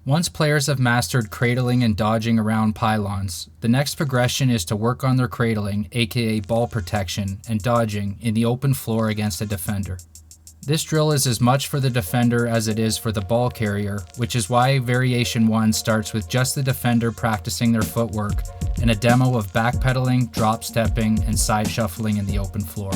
Once players have mastered cradling and dodging around pylons, the next progression is to work on their cradling, aka ball protection, and dodging in the open floor against a defender. This drill is as much for the defender as it is for the ball carrier, which is why Variation 1 starts with just the defender practicing their footwork and a demo of backpedaling, drop stepping, and side shuffling in the open floor.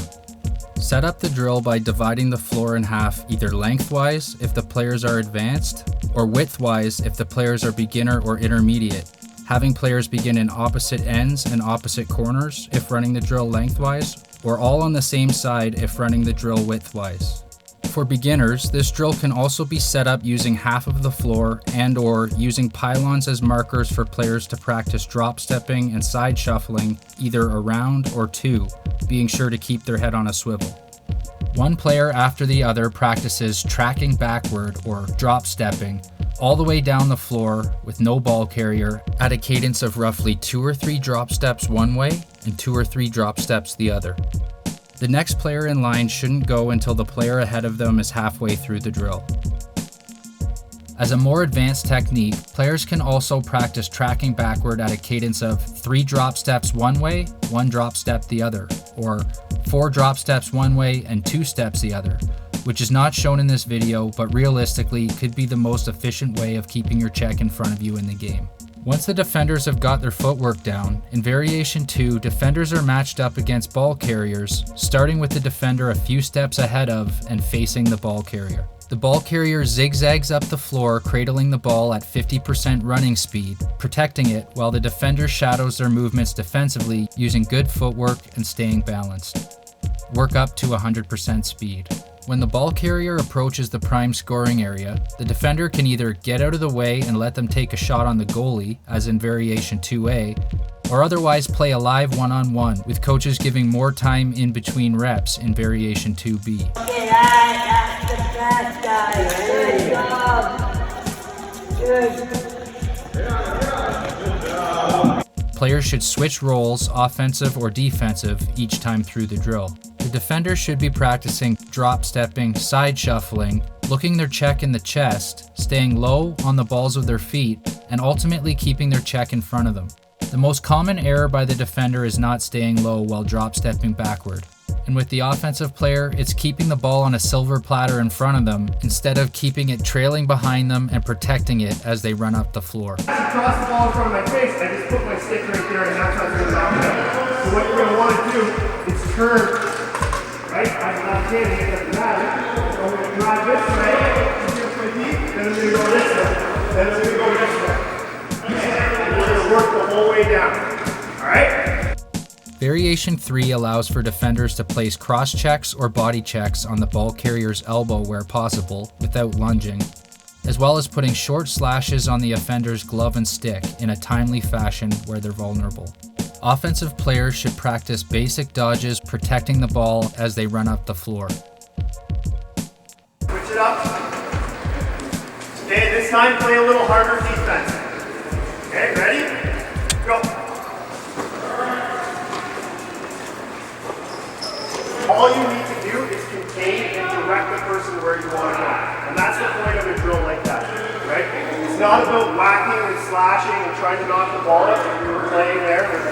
Set up the drill by dividing the floor in half either lengthwise if the players are advanced, or widthwise if the players are beginner or intermediate, having players begin in opposite ends and opposite corners if running the drill lengthwise, or all on the same side if running the drill widthwise. For beginners, this drill can also be set up using half of the floor and/or using pylons as markers for players to practice drop stepping and side shuffling either around or to, being sure to keep their head on a swivel. One player after the other practices tracking backward or drop stepping all the way down the floor with no ball carrier at a cadence of roughly 2 or 3 drop steps one way and 2 or 3 drop steps the other. The next player in line shouldn't go until the player ahead of them is halfway through the drill. As a more advanced technique, players can also practice tracking backward at a cadence of 3 drop steps one way, 1 drop step the other, or 4 drop steps one way and 2 steps the other, which is not shown in this video, but realistically could be the most efficient way of keeping your check in front of you in the game. Once the defenders have got their footwork down, in Variation 2, defenders are matched up against ball carriers, starting with the defender a few steps ahead of and facing the ball carrier. The ball carrier zigzags up the floor, cradling the ball at 50% running speed, protecting it while the defender shadows their movements defensively using good footwork and staying balanced. Work up to 100% speed. When the ball carrier approaches the prime scoring area, the defender can either get out of the way and let them take a shot on the goalie, as in Variation 2A, or otherwise play a live one-on-one, with coaches giving more time in between reps in Variation 2B. Okay, that's the best, guys. Good job. Players should switch roles, offensive or defensive, each time through the drill. The defender should be practicing drop stepping, side shuffling, looking their check in the chest, staying low on the balls of their feet, and ultimately keeping their check in front of them. The most common error by the defender is not staying low while drop stepping backward. And with the offensive player, it's keeping the ball on a silver platter in front of them instead of keeping it trailing behind them and protecting it as they run up the floor. As I cross the ball in front of my face, I just put my stick right there and that's how it's going to knock it out. So what you're going to want to do is turn right on the left hand, you get the drag. So I'm going to drive this way, just my feet, then I'm going to go this way, then I'm going to go this way. And we're going to work the whole way down. Alright? Variation 3 allows for defenders to place cross checks or body checks on the ball carrier's elbow where possible without lunging, as well as putting short slashes on the offender's glove and stick in a timely fashion where they're vulnerable. Offensive players should practice basic dodges protecting the ball as they run up the floor. Switch it up. Okay, this time play a little harder defense. Okay, ready? Go. All you need to do is contain and direct the person where you want to go. And that's the point of a drill like that, right? It's not about whacking and slashing and trying to knock the ball out like we were playing there with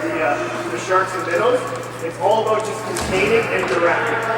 the sharks and minnows. It's all about just containing and directing.